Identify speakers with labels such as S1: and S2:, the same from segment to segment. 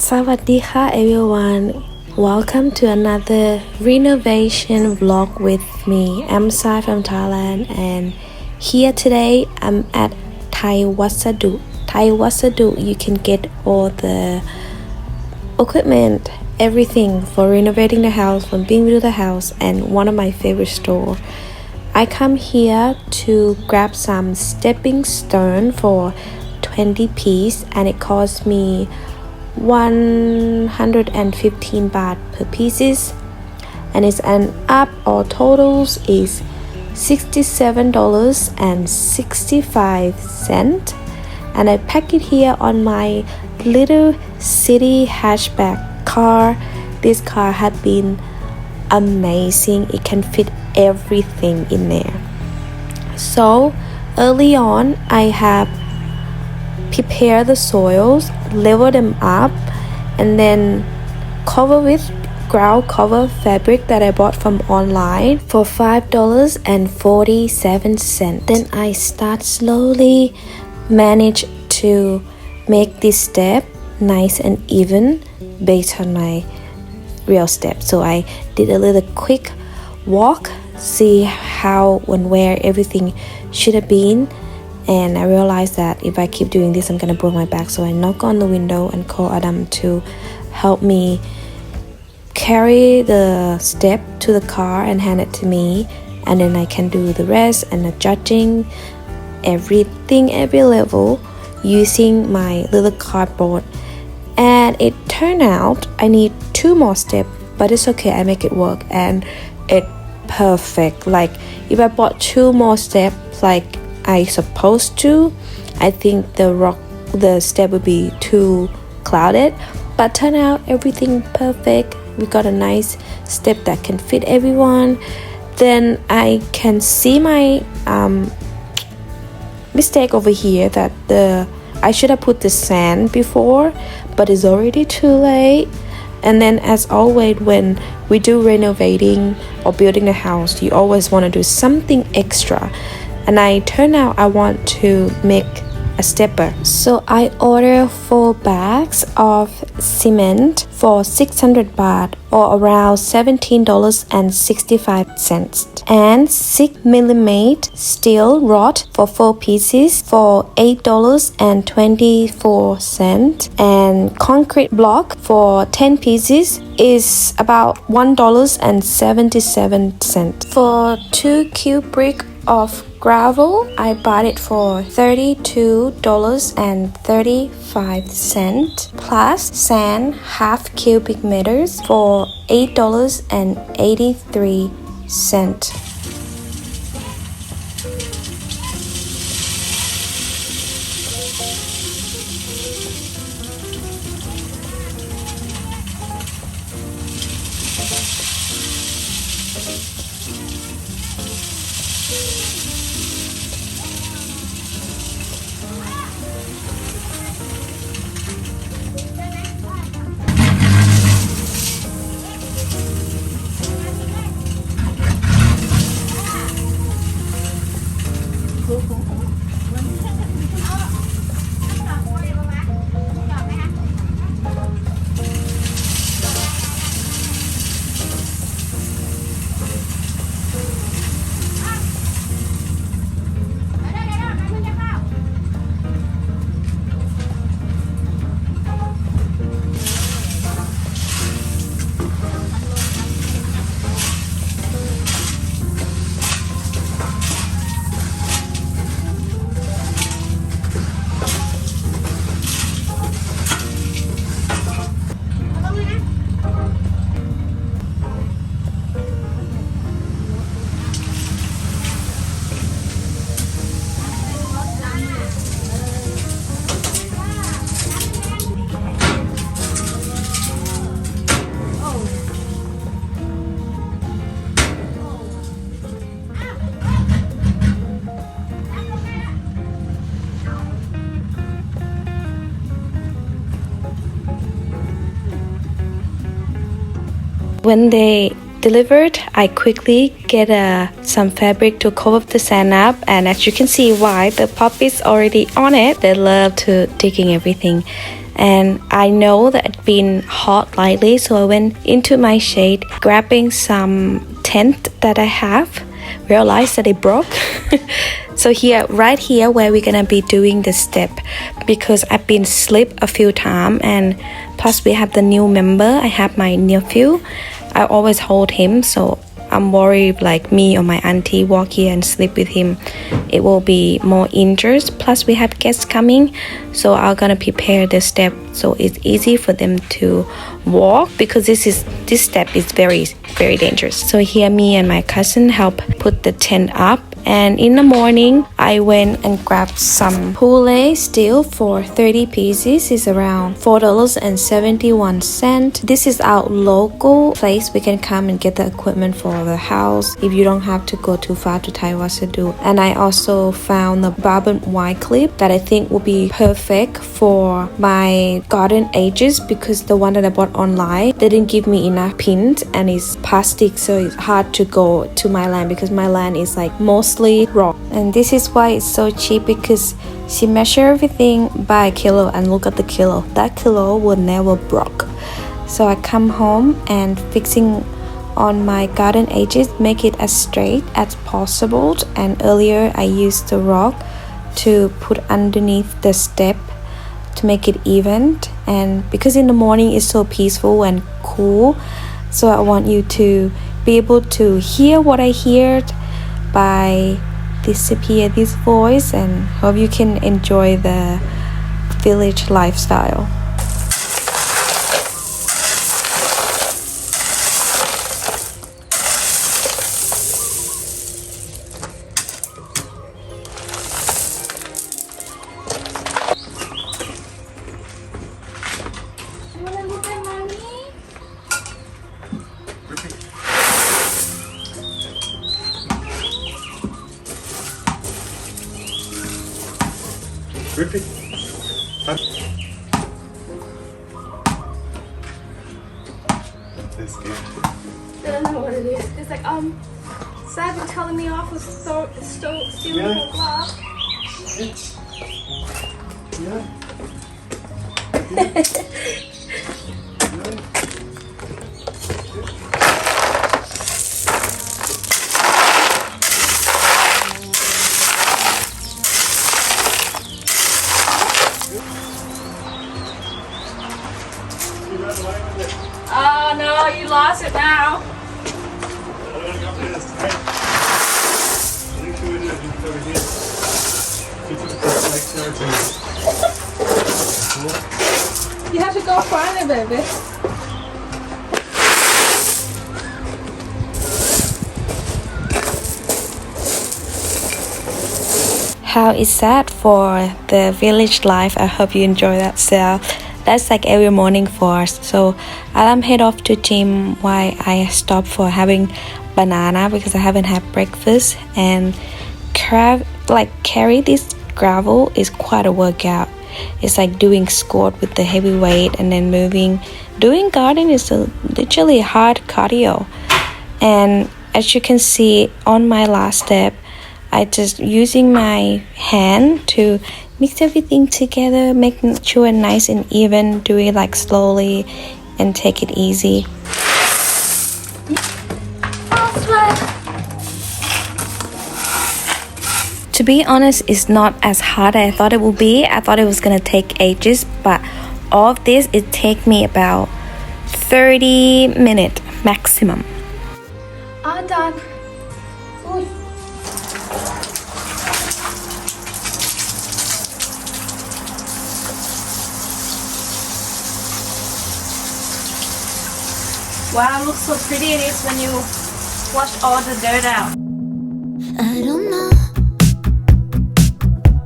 S1: Sawadika everyone, welcome to another renovation vlog with me. I'm Sai from Thailand, and here today I'm at Thai Wasadu. Thai Wasadu, you can get all the equipment, everything for renovating the house, from being to the house, and one of my favorite store. I come here to grab some stepping stone for 20 piece, and it cost me 115 baht per pieces, and it's an up or totals is $67.65, and I pack it here on my little city hatchback car. This car had been amazing. It can fit everything in there. So early on I have prepare the soils, level them up, and then cover with ground cover fabric that I bought from online for $5.47. Then I start slowly manage to make this step nice and even based on my real step. So I did a little quick walk, see how and where everything should have been. And I realized that if I keep doing this, I'm gonna break my back. So I knock on the window and call Adam to help me carry the step to the car and hand it to me. And then I can do the rest and adjusting everything, every level using my little cardboard. And it turned out I need 2 more steps, but it's okay, I make it work, and it perfect. Like if I bought 2 more steps like I supposed to, I think the step would be too clouded, but turn out everything perfect. We got a nice step that can fit everyone. Then I can see my mistake over here, that I should have put the sand before, but it's already too late. And then as always, when we do renovating or building a house, you always want to do something extra. And I turn out I want to make a stepper. So I order 4 bags of cement for 600 baht, or around $17.65, and 6mm steel rod for 4 pieces for $8.24, and concrete block for 10 pieces is about $1.77. For 2 cube brick of gravel, I bought it for $32.35, plus sand half cubic meters for $8.83. When they delivered, I quickly get some fabric to cover the sand up, and as you can see why the puppies already on it, they love to digging everything. and I know that it's been hot lately, so I went into my shade grabbing some tent that I have, realized that it broke. So here, right here where we're gonna be doing the step, because I've been slipped a few times, and plus we have the new member. I have my nephew. I always hold him, so I'm worried like me or my auntie walk here and sleep with him, it will be more injured. Plus we have guests coming, so I'm gonna prepare the step so it's easy for them to walk, because this step is very dangerous. So here me and my cousin help put the tent up. And in the morning, I went and grabbed some pulley steel for 30 pieces. It's around $4.71. This is our local place. We can come and get the equipment for the house if you don't have to go too far to Taiwasadu. And I also found the barbed wire clip that I think will be perfect for my garden edges, because the one that I bought online, they didn't give me enough pins and it's plastic, so it's hard to go to my land because my land is like mostly rock. And this is why it's so cheap, because she measure everything by a kilo, and look at the kilo. That kilo will never broke. So I come home and fixing on my garden edges, make it as straight as possible. And earlier I used the rock to put underneath the step to make it even. And because in the morning it's so peaceful and cool, so I want you to be able to hear what I heard by disappear this voice, and hope you can enjoy the village lifestyle.
S2: Repeat. This game.
S3: I don't know what it is. It's like, Sad been telling me off with stealing
S2: Yeah.
S3: her glove.
S2: Yeah.
S3: Oh no, you lost it now. You have to go find it, baby.
S1: How is that for the village life? I hope you enjoy that. So that's like every morning for us. So Adam head off to gym while I stop for having banana because I haven't had breakfast. And carry this gravel is quite a workout. It's like doing squat with the heavy weight and then moving. Doing garden is literally hard cardio. And as you can see on my last step, I just using my hand to mix everything together, making sure it's nice and even, do it like slowly and take it easy. To be honest, it's not as hard as I thought it would be. I thought it was gonna take ages, but all of this, it take me about 30 minutes maximum.
S3: I'm done. Ooh. Wow, look so pretty it is when you wash all the dirt out.
S4: I don't know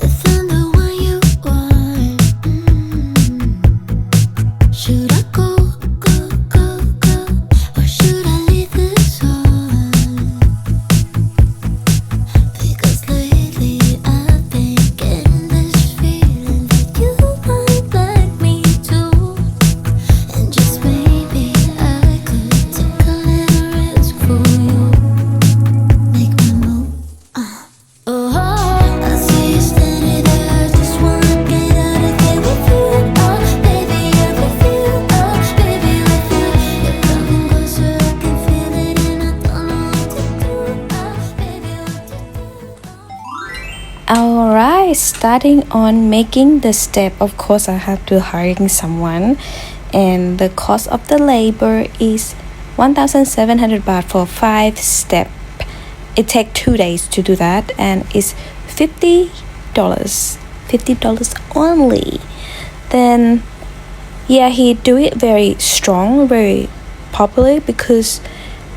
S4: if I'm the one you want. Should I go, or should I leave this on? Because lately I've been getting this feeling that you might like me too. And just maybe I could take a little risk for you.
S1: Alright, starting on making the step, of course I have to hiring someone, and the cost of the labor is 1,700 baht for 5 steps. It takes 2 days to do that, and it's $50 only. Then yeah, he do it very strong, very popular, because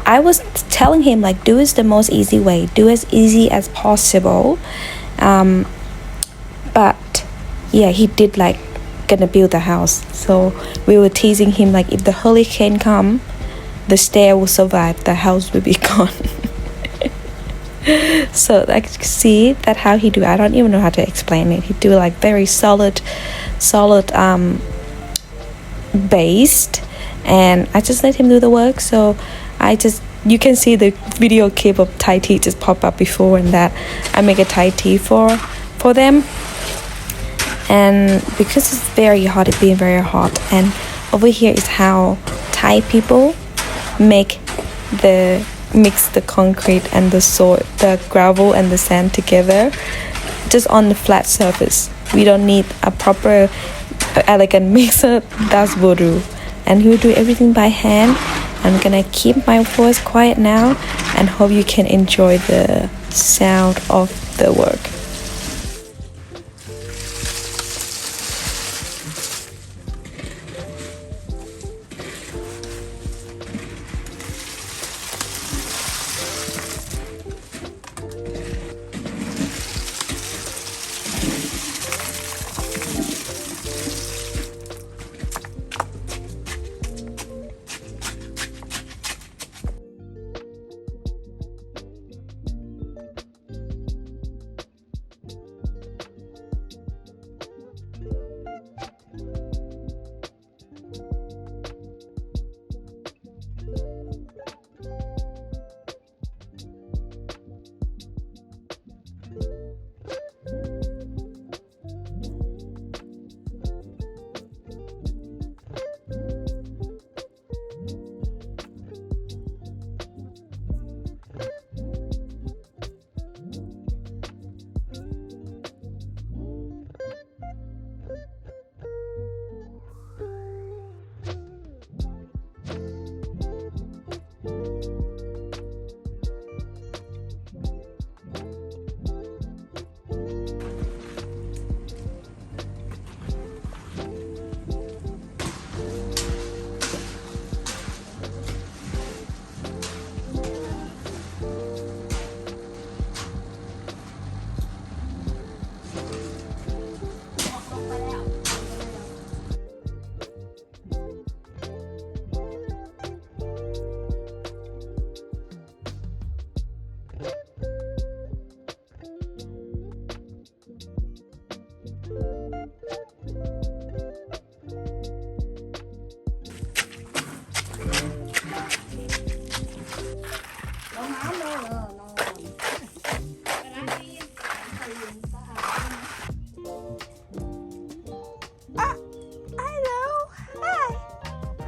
S1: I was telling him like, do it the most easy way, do as easy as possible. But yeah, he did like gonna build the house, so we were teasing him like, if the hurricane come, the stair will survive, the house will be gone. So like, see that how he do, I don't even know how to explain it. He do like very solid based, and I just let him do the work. So you can see the video clip of Thai tea just pop up before, and that I make a Thai tea for them. And because it's very hot, it's been very hot, and over here is how Thai people mix the concrete and the soil, the gravel and the sand together, just on the flat surface. We don't need a proper elegant mixer. That's voodoo, and he will do everything by hand. I'm gonna keep my voice quiet now and hope you can enjoy the sound of the work.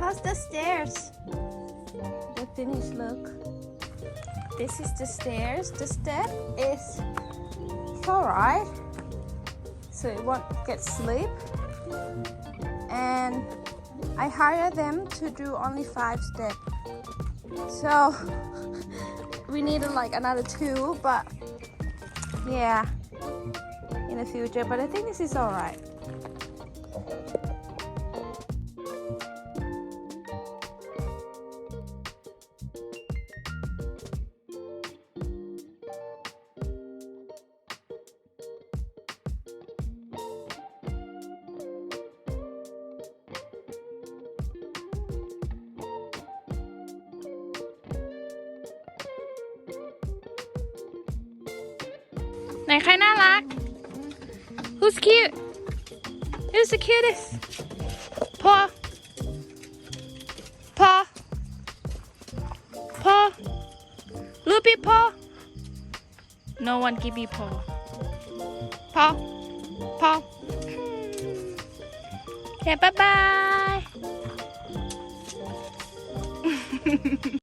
S3: How's the stairs? The finished look. This is the stairs. The step is alright, so it won't get slip. And I hire them to do only 5 steps. So we needed like another 2, but yeah, in the future. But I think this is alright.ไหนใครน่ารัก Who's cute? Who's the cutest? Paw. Paw. Paw. Loopy paw. No one give me paw. Paw. Paw. Okay, bye bye.